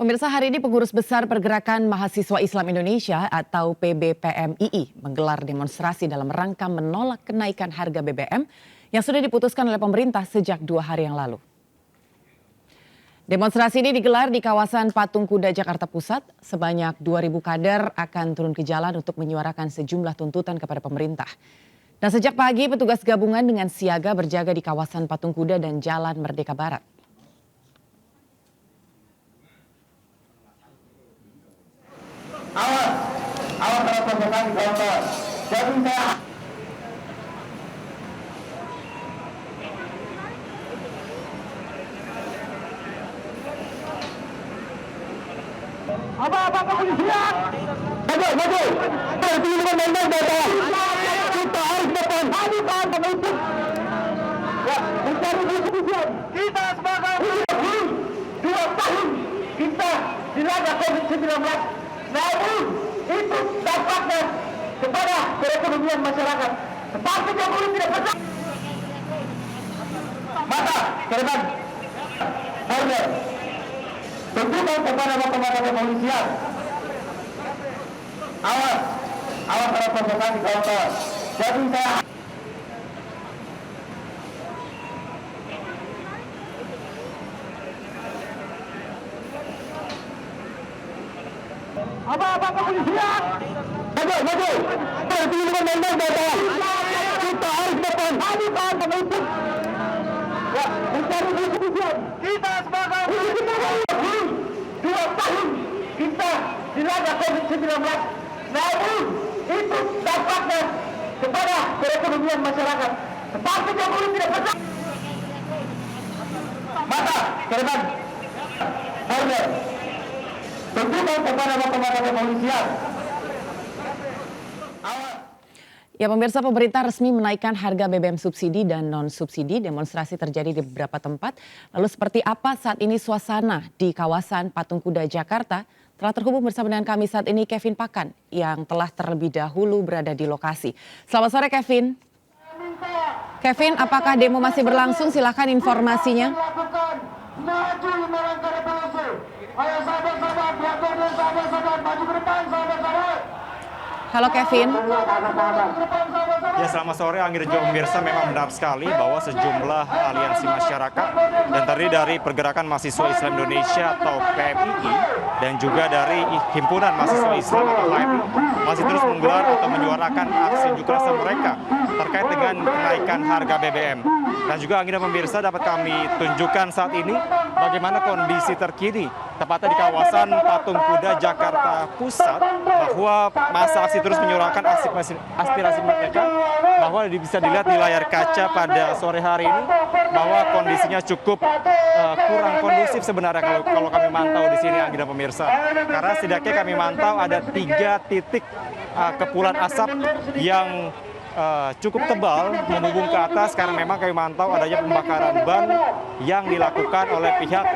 Pemirsa, hari ini Pengurus Besar Pergerakan Mahasiswa Islam Indonesia atau PBPMII menggelar demonstrasi dalam rangka menolak kenaikan harga BBM yang sudah diputuskan oleh pemerintah sejak 2 hari yang lalu. Demonstrasi ini digelar di kawasan Patung Kuda, Jakarta Pusat. Sebanyak 2.000 kader akan turun ke jalan untuk menyuarakan sejumlah tuntutan kepada pemerintah. Dan sejak pagi, petugas gabungan dengan siaga berjaga di kawasan Patung Kuda dan Jalan Merdeka Barat. Awas kalau pembukaan dikontrol. Jadi saya apa kepolisian? Betul. Perlindungan undang datang. Kita harus depan. Kami tahan pemimpin. Ya, mencari kepolisian. Kita sebagai 2 tahun kita dilanda COVID-19. Namun itu dampaknya kepada perekonomian masyarakat. Tetapi Jokowi tidak pernah. Maka ke depan order tuntutan kepada bapak-bapak kepolisian. Awas kalau provokasi dikontrol. Jadi saya apa kepolisian? Betul. Perlindungan undang datang. Kita harus depan. Kami tahan pemimpin. Ya, mencari kepolisian. Kita sebagai 2 tahun kita dilanda COVID-19. Namun itu dampaknya kepada perekonomian masyarakat. Tetapi Jokowi tidak pernah. Maka ke depan order tuntutan kepada bapak-bapak kepolisian. Ya, pemirsa, pemerintah resmi menaikkan harga BBM subsidi dan non-subsidi. Demonstrasi terjadi di beberapa tempat. Lalu seperti apa saat ini suasana di kawasan Patung Kuda, Jakarta? Telah terhubung bersama dengan kami saat ini Kevin Pakan yang telah terlebih dahulu berada di lokasi. Selamat sore, Kevin. Kevin, apakah demo masih berlangsung? Silakan informasinya. Halo Kevin. Ya, selamat sore Anggi dan juga pemirsa. Memang benar sekali bahwa sejumlah aliansi masyarakat dan terdiri dari Pergerakan Mahasiswa Islam Indonesia atau PMII dan juga dari Himpunan Mahasiswa Islam atau HMI masih terus menggelar atau menyuarakan aksi unjuk rasa mereka terkait dengan kenaikan harga BBM. Dan juga Anggi dan pemirsa, dapat kami tunjukkan saat ini bagaimana kondisi terkini tepatnya di kawasan Patung Kuda, Jakarta Pusat, bahwa masa aksi terus menyuarakan aspirasi mereka, bahwa bisa dilihat di layar kaca pada sore hari ini bahwa kondisinya cukup kurang kondusif sebenarnya kalau kami mantau di sini, Anggi dan pemirsa. Karena setidaknya kami mantau ada 3 titik kepulan asap yang cukup tebal membumbung ke atas, karena memang kami mantau adanya pembakaran ban yang dilakukan oleh pihak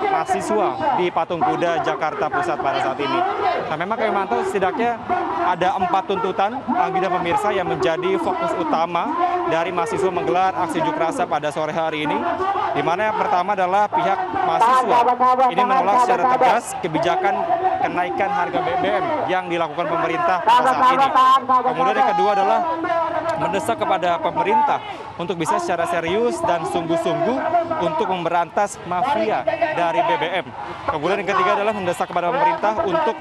mahasiswa di Patung Kuda, Jakarta Pusat pada saat ini. Nah, memang kami mantau setidaknya ada 4 tuntutan, Anggi dan pemirsa, yang menjadi fokus utama dari mahasiswa menggelar aksi unjuk rasa pada sore hari ini, di mana yang pertama adalah pihak mahasiswa ini menolak secara tegas kebijakan kenaikan harga BBM yang dilakukan pemerintah pada saat ini. Kemudian yang kedua adalah mendesak kepada pemerintah untuk bisa secara serius dan sungguh-sungguh untuk memberantas mafia dari BBM. Kemudian yang ketiga adalah mendesak kepada pemerintah untuk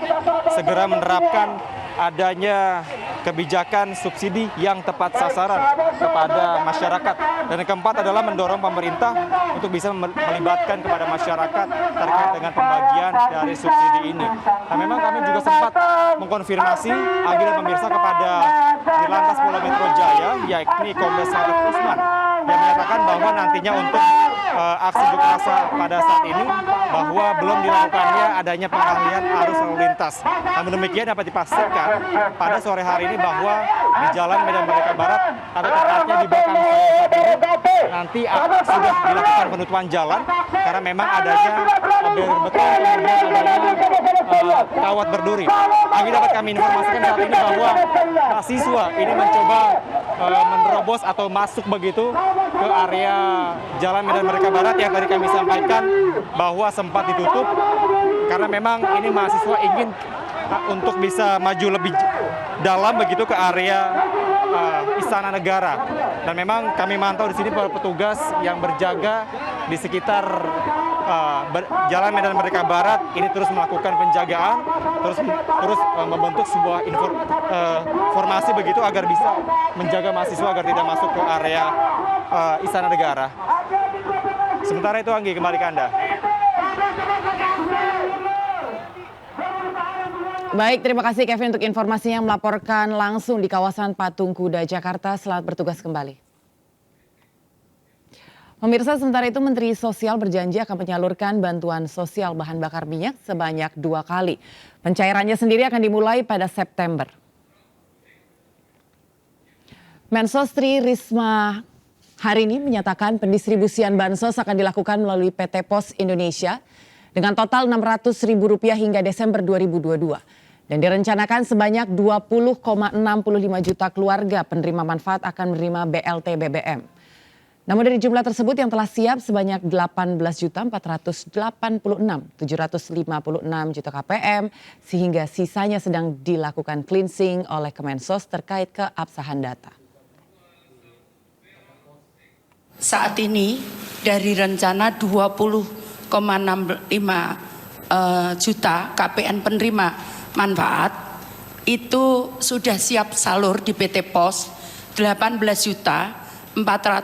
segera menerapkan adanya kebijakan subsidi yang tepat sasaran kepada masyarakat. Dan yang keempat adalah mendorong pemerintah untuk bisa melibatkan kepada masyarakat terkait dengan pembagian dari subsidi ini. Nah, memang kami juga sempat mengkonfirmasi Anggi dan pemirsa kepada Dirlantas Polda Metro Jaya, yakni Kombes Harif Usman, yang menyatakan bahwa nantinya untuk aksi unjuk rasa pada saat ini bahwa belum dilakukannya adanya pengalihan arus lalu lintas. Namun demikian dapat dipastikan pada sore hari ini bahwa di Jalan Medan Merdeka Barat atau tepatnya di belakang saya saat ini nanti sudah dilakukan penutupan jalan karena memang adanya barrier beton, kemudian adanya kawat berduri. Kami dapat kami informasikan saat ini bahwa mahasiswa ini mencoba menerobos atau masuk begitu ke area Jalan Medan Merdeka Barat yang tadi kami sampaikan bahwa sempat ditutup karena memang ini mahasiswa ingin untuk bisa maju lebih dalam begitu ke area Istana Negara. Dan memang kami mantau di sini para petugas yang berjaga di sekitar Jalan Medan Merdeka Barat ini terus melakukan penjagaan, terus membentuk sebuah informasi begitu agar bisa menjaga mahasiswa agar tidak masuk ke area Istana Negara. Sementara itu Anggi, kembali ke Anda. Baik, terima kasih Kevin untuk informasinya melaporkan langsung di kawasan Patung Kuda, Jakarta. Selamat bertugas kembali. Pemirsa, sementara itu Menteri Sosial berjanji akan menyalurkan bantuan sosial bahan bakar minyak sebanyak 2 kali. Pencairannya sendiri akan dimulai pada September. Mensos Tri Risma hari ini menyatakan pendistribusian bansos akan dilakukan melalui PT Pos Indonesia dengan total Rp600.000 hingga Desember 2022. Dan direncanakan sebanyak 20,65 juta keluarga penerima manfaat akan menerima BLT BBM. Namun dari jumlah tersebut yang telah siap sebanyak 18.486.756 juta KPM sehingga sisanya sedang dilakukan cleansing oleh Kemensos terkait keabsahan data. Saat ini dari rencana 20,65 juta KPN penerima manfaat itu sudah siap salur di PT Pos 18.486.756.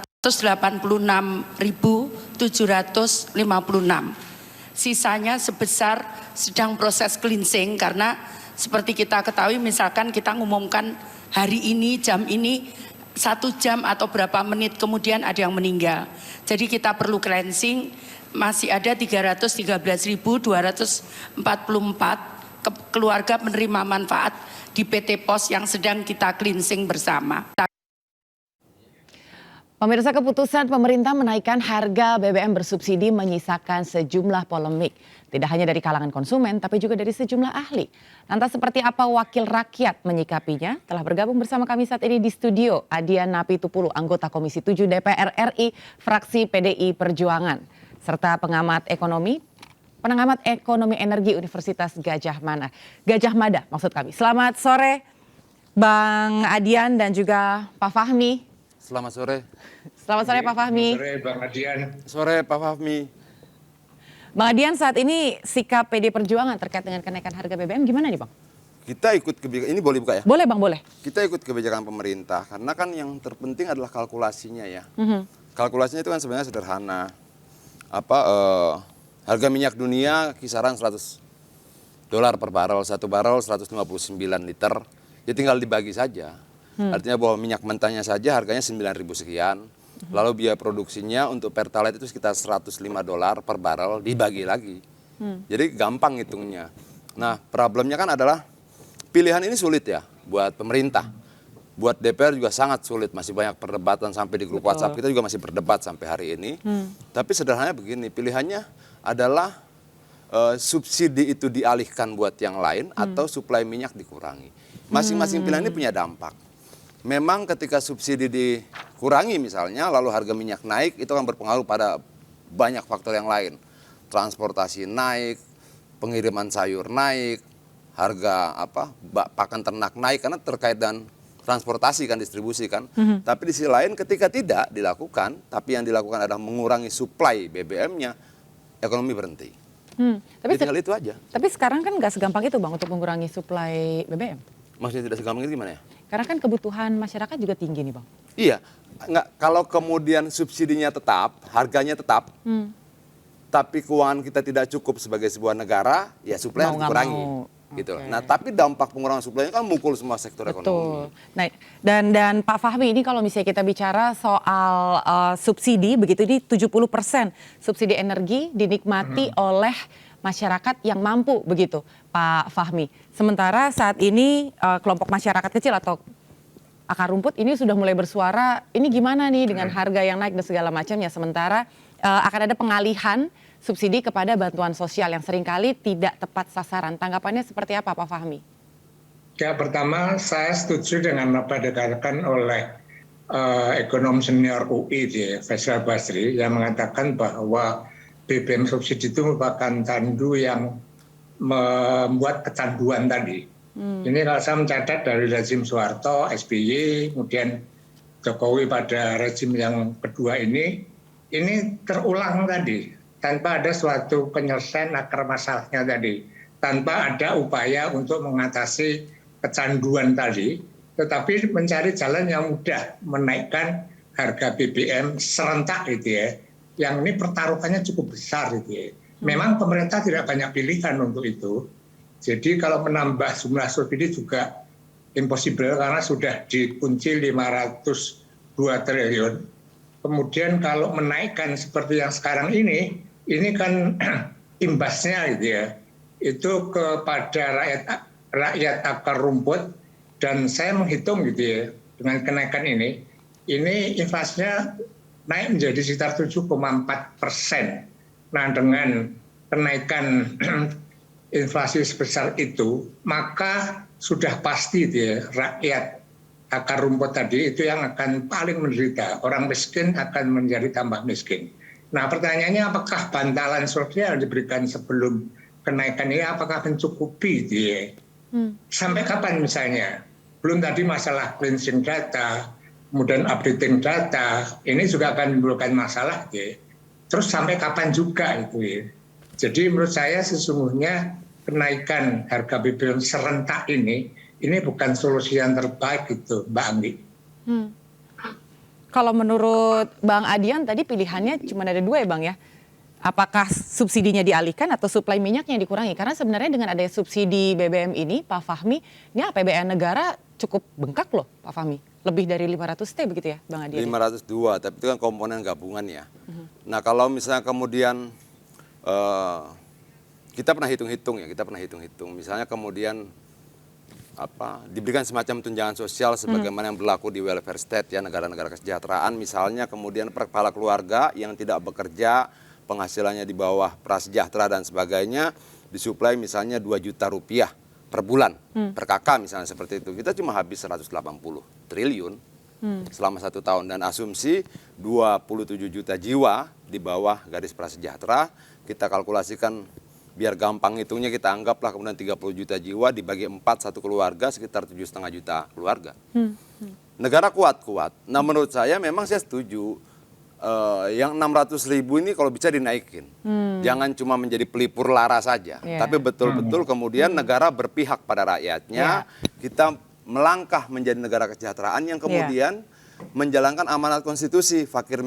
Sisanya sebesar sedang proses cleansing karena seperti kita ketahui misalkan kita ngumumkan hari ini jam ini 1 jam atau berapa menit kemudian ada yang meninggal. Jadi kita perlu cleansing, masih ada 313.244 keluarga penerima manfaat di PT Pos yang sedang kita cleansing bersama. Pemirsa, keputusan pemerintah menaikkan harga BBM bersubsidi menyisakan sejumlah polemik. Tidak hanya dari kalangan konsumen, tapi juga dari sejumlah ahli. Lantas seperti apa wakil rakyat menyikapinya? Telah bergabung bersama kami saat ini di studio Adian Napitupulu, anggota Komisi 7 DPR RI, fraksi PDI Perjuangan. Serta pengamat ekonomi energi Universitas Gajah Mada maksud kami. Selamat sore Bang Adian dan juga Pak Fahmi. Selamat sore. Selamat sore Pak Fahmi. Sore Bang Adian. Sore Pak Fahmi. Bang Adian, saat ini sikap PD Perjuangan terkait dengan kenaikan harga BBM gimana nih Bang? Kita ikut kebijakan, ini boleh buka ya? Boleh Bang, boleh. Kita ikut kebijakan pemerintah karena kan yang terpenting adalah kalkulasinya ya. Kalkulasinya itu kan sebenarnya sederhana. Harga minyak dunia kisaran $100 per barrel, 1 barrel 159 liter. Ya tinggal dibagi saja. Artinya bahwa minyak mentahnya saja harganya 9.000 sekian. Lalu biaya produksinya untuk Pertalite itu sekitar $105 per barrel dibagi lagi. Jadi gampang hitungnya. Nah, problemnya kan adalah pilihan ini sulit ya buat pemerintah. Buat DPR juga sangat sulit, masih banyak perdebatan sampai di grup WhatsApp kita juga masih berdebat sampai hari ini. Tapi sederhananya begini, pilihannya adalah subsidi itu dialihkan buat yang lain atau suplai minyak dikurangi. Masing-masing pilihan ini punya dampak. Memang ketika subsidi dikurangi misalnya, lalu harga minyak naik, itu akan berpengaruh pada banyak faktor yang lain. Transportasi naik, pengiriman sayur naik, harga pakan ternak naik karena terkait dengan transportasi kan, distribusi kan. Tapi di sisi lain ketika tidak dilakukan, tapi yang dilakukan adalah mengurangi suplai BBM-nya, ekonomi berhenti. Tapi tinggal itu aja. Tapi sekarang kan nggak segampang itu Bang untuk mengurangi suplai BBM. Maksudnya tidak segampang itu gimana ya? Karena kan kebutuhan masyarakat juga tinggi nih Bang. Iya, kalau kemudian subsidinya tetap, harganya tetap, tapi keuangan kita tidak cukup sebagai sebuah negara, ya suplai harus dikurangi. Gitu. Okay. Nah, tapi dampak pengurangan suplainya kan mukul semua sektor ekonomi. Nah, dan Pak Fahmi, ini kalau misalnya kita bicara soal subsidi, begitu ini 70% subsidi energi dinikmati oleh masyarakat yang mampu, begitu Pak Fahmi. Sementara saat ini kelompok masyarakat kecil atau akar rumput ini sudah mulai bersuara, ini gimana nih dengan harga yang naik dan segala macamnya. Sementara akan ada pengalihan subsidi kepada bantuan sosial yang seringkali tidak tepat sasaran. Tanggapannya seperti apa Pak Fahmi? Ya, pertama saya setuju dengan apa dikatakan oleh ekonom senior UI Faisal Basri yang mengatakan bahwa BBM subsidi itu merupakan tandu yang membuat kecanduan tadi. Ini kalau saya mencatat dari rezim Soeharto, SBY, kemudian Jokowi pada rezim yang kedua ini terulang tadi, tanpa ada suatu penyelesaian akar masalahnya tadi, tanpa ada upaya untuk mengatasi kecanduan tadi, tetapi mencari jalan yang mudah menaikkan harga BBM serentak gitu ya. Yang ini pertaruhannya cukup besar gitu ya. Memang pemerintah tidak banyak pilihan untuk itu. Jadi kalau menambah jumlah subsidi juga impossible karena sudah dikunci 502 triliun. Kemudian kalau menaikkan seperti yang sekarang ini kan imbasnya gitu ya, itu kepada rakyat akar rumput. Dan saya menghitung gitu ya, dengan kenaikan ini inflasinya naik menjadi sekitar 7,4%. Nah dengan kenaikan inflasi sebesar itu, maka sudah pasti dia rakyat akar rumput tadi itu yang akan paling menderita. Orang miskin akan menjadi tambah miskin. Nah pertanyaannya apakah bantalan sosial diberikan sebelum kenaikan ini apakah mencukupi dia? Sampai kapan misalnya? Belum tadi masalah cleansing data, kemudian updating data, ini juga akan menimbulkan masalah dia. Terus sampai kapan juga itu ya? Jadi menurut saya sesungguhnya kenaikan harga BBM serentak ini bukan solusi yang terbaik gitu, Mbak Anggi. Kalau menurut Bang Adian tadi pilihannya cuma ada dua ya Bang ya. Apakah subsidinya dialihkan atau suplai minyaknya dikurangi? Karena sebenarnya dengan adanya subsidi BBM ini, Pak Fahmi, ini APBN negara cukup bengkak loh Pak Fahmi. Lebih dari 500T begitu ya Bang Adian? 502, tapi itu kan komponen gabungan ya. Nah kalau misalnya kemudian kita pernah hitung-hitung. Misalnya kemudian diberikan semacam tunjangan sosial sebagaimana yang berlaku di welfare state ya, negara-negara kesejahteraan. Misalnya kemudian per kepala keluarga yang tidak bekerja, penghasilannya di bawah prasejahtera dan sebagainya, disuplai misalnya 2 juta rupiah per bulan, per kakak misalnya seperti itu. Kita cuma habis 180 triliun selama 1 tahun. Dan asumsi 27 juta jiwa di bawah garis prasejahtera, kita kalkulasikan biar gampang hitungnya, kita anggaplah kemudian 30 juta jiwa dibagi 4 satu keluarga sekitar 7,5 juta keluarga. Negara kuat-kuat. Nah menurut saya memang saya setuju yang 600.000 ini kalau bisa dinaikin. Jangan cuma menjadi pelipur lara saja, tapi betul-betul kemudian negara berpihak pada rakyatnya. Kita melangkah menjadi negara kesejahteraan yang kemudian menjalankan amanat konstitusi, fakir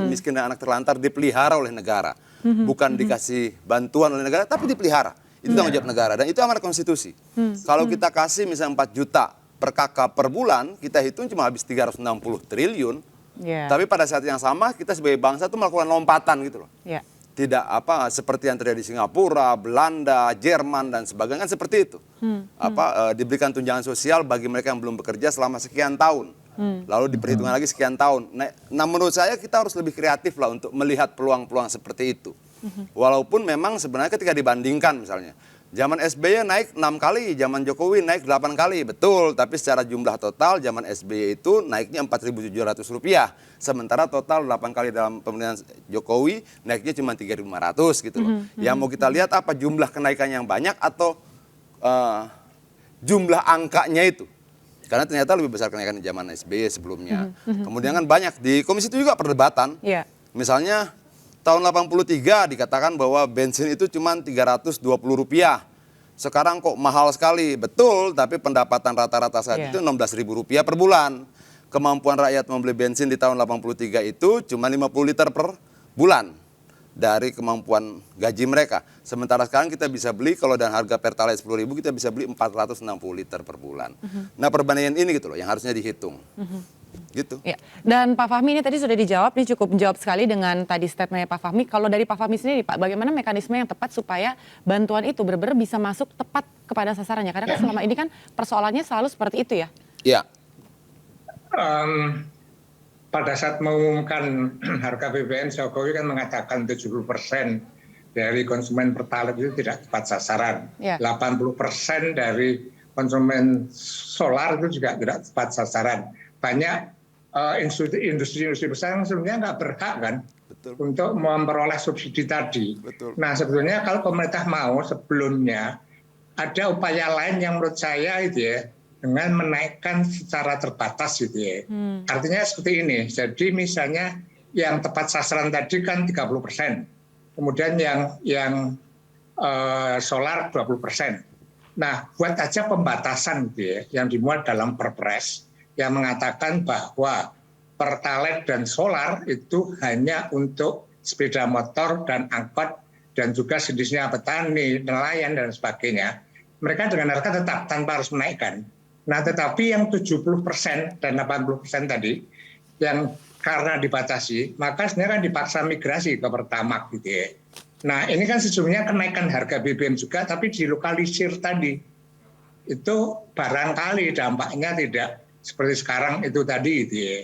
miskin dan anak terlantar dipelihara oleh negara. Bukan dikasih bantuan oleh negara, tapi dipelihara. Itu tanggung jawab negara dan itu amanat konstitusi. Kalau kita kasih misalnya 4 juta per kakak per bulan, kita hitung cuma habis 360 triliun. Tapi pada saat yang sama kita sebagai bangsa itu melakukan lompatan gitu loh. Tidak seperti yang terjadi di Singapura, Belanda, Jerman dan sebagainya kan seperti itu. Diberikan tunjangan sosial bagi mereka yang belum bekerja selama sekian tahun. Lalu diperhitungkan lagi sekian tahun. Nah menurut saya kita harus lebih kreatif lah untuk melihat peluang-peluang seperti itu. Walaupun memang sebenarnya ketika dibandingkan misalnya, zaman SBY naik 6 kali, zaman Jokowi naik 8 kali, betul. Tapi secara jumlah total zaman SBY itu naiknya Rp4.700. Sementara total 8 kali dalam pemerintahan Jokowi naiknya cuma 3.500 gitu loh. Yang mau kita lihat apa jumlah kenaikan yang banyak atau jumlah angkanya itu. Karena ternyata lebih besar kenaikan di zaman SBY sebelumnya. Kemudian kan banyak di komisi itu juga perdebatan. Misalnya tahun 83 dikatakan bahwa bensin itu cuma Rp320. Sekarang kok mahal sekali. Betul, tapi pendapatan rata-rata saat itu Rp16.000 per bulan. Kemampuan rakyat membeli bensin di tahun 83 itu cuma 50 liter per bulan dari kemampuan gaji mereka. Sementara sekarang kita bisa beli, kalau dengan harga Pertalite 10.000 kita bisa beli 460 liter per bulan. Nah perbandingan ini gitu loh yang harusnya dihitung. Gitu. Ya. Dan Pak Fahmi ini tadi sudah dijawab, ini cukup menjawab sekali dengan tadi statementnya Pak Fahmi. Kalau dari Pak Fahmi sendiri Pak, bagaimana mekanisme yang tepat supaya bantuan itu benar-benar bisa masuk tepat kepada sasarannya? Karena kan selama ini kan persoalannya selalu seperti itu ya. Iya. Pada saat mengumumkan harga BBM, Jokowi kan mengatakan 70% dari konsumen Pertalite itu tidak tepat sasaran. 80% dari konsumen solar itu juga tidak tepat sasaran. Banyak industri besar yang sebenarnya nggak berhak kan untuk memperoleh subsidi tadi. Betul. Nah sebetulnya kalau pemerintah mau sebelumnya ada upaya lain yang menurut saya itu ya, dengan menaikkan secara terbatas gitu ya. Artinya seperti ini, jadi misalnya yang tepat sasaran tadi kan 30%, kemudian yang solar 20%. Nah, buat aja pembatasan gitu ya, yang dimuat dalam Perpres yang mengatakan bahwa Pertalite dan solar itu hanya untuk sepeda motor dan angkot dan juga jenisnya petani, nelayan dan sebagainya. Mereka dengan harga tetap tanpa harus menaikkan. Nah, tetapi yang 70% dan 80% tadi yang karena dibatasi, maka sebenarnya kan dipaksa migrasi ke Pertamax gitu ya. Nah, ini kan sesungguhnya kenaikan harga BBM juga, tapi dilokalisir tadi. Itu barangkali dampaknya tidak seperti sekarang itu tadi gitu ya.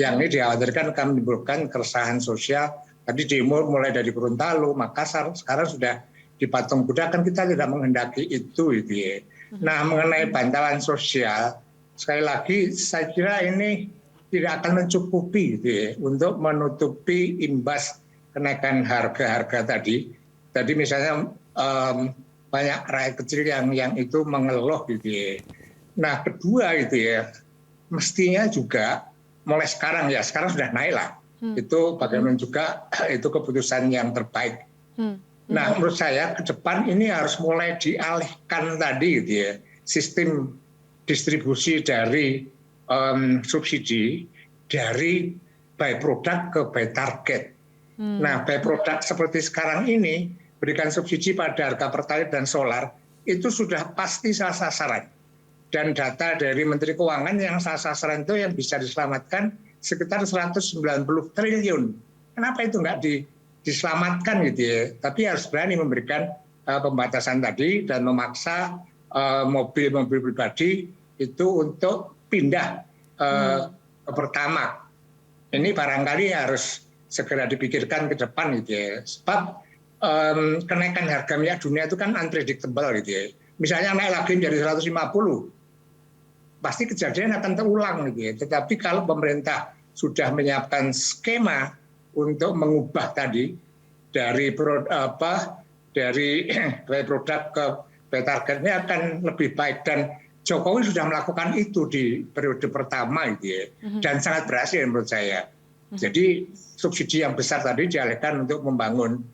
Yang ini dikhawatirkan akan menimbulkan keresahan sosial. Tadi demo mulai dari Gorontalo, Makassar, sekarang sudah di Patung Kuda, kan kita tidak menghendaki itu gitu ya. Nah, mengenai bantalan sosial, sekali lagi saya kira ini tidak akan mencukupi gitu ya, untuk menutupi imbas kenaikan harga-harga tadi. Tadi misalnya banyak rakyat kecil yang itu mengeluh gitu ya. Nah kedua itu ya, mestinya juga mulai sekarang ya, sekarang sudah naik lah. Itu bagaimana juga itu keputusan yang terbaik. Nah menurut saya ke depan ini harus mulai dialihkan tadi gitu ya, sistem distribusi dari subsidi dari by product ke by target. Nah, by product seperti sekarang ini, berikan subsidi pada harga Pertalite dan solar, itu sudah pasti salah sasaran. Dan data dari Menteri Keuangan yang salah sasaran itu yang bisa diselamatkan sekitar 190 triliun. Kenapa itu nggak diselamatkan gitu ya? Tapi harus berani memberikan pembatasan tadi dan memaksa mobil-mobil pribadi itu untuk pindah ke Pertamax. Ini barangkali harus segera dipikirkan ke depan gitu ya. Sebab kenaikan harga minyak dunia itu kan unpredictable gitu ya. Misalnya naik lagi menjadi 150, pasti kejadian akan terulang gitu ya. Tetapi kalau pemerintah sudah menyiapkan skema untuk mengubah tadi dari produk ke by targetnya akan lebih baik, dan Jokowi sudah melakukan itu di periode pertama gitu ya. Dan sangat berhasil menurut saya. Jadi subsidi yang besar tadi dialihkan untuk membangun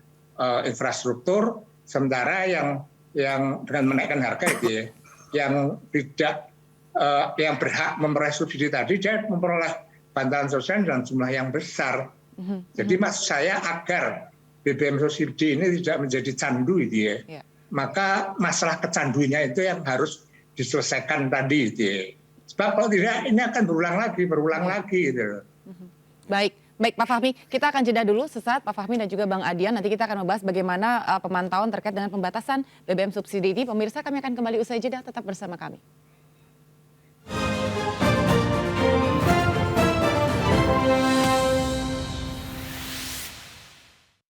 infrastruktur, sementara yang dengan menaikkan harga itu ya, yang tidak yang berhak memperoleh subsidi tadi dia memperoleh bantalan sosial dalam jumlah yang besar. Jadi maksud saya agar BBM subsidi ini tidak menjadi candu itu ya. Maka masalah kecandunya itu yang harus diselesaikan tadi gitu ya. Sebab kalau tidak ini akan berulang lagi gitu. Baik Pak Fahmi, kita akan jeda dulu sesaat Pak Fahmi dan juga Bang Adian. Nanti kita akan membahas bagaimana pemantauan terkait dengan pembatasan BBM subsidi ini. Pemirsa, kami akan kembali usai jeda, tetap bersama kami.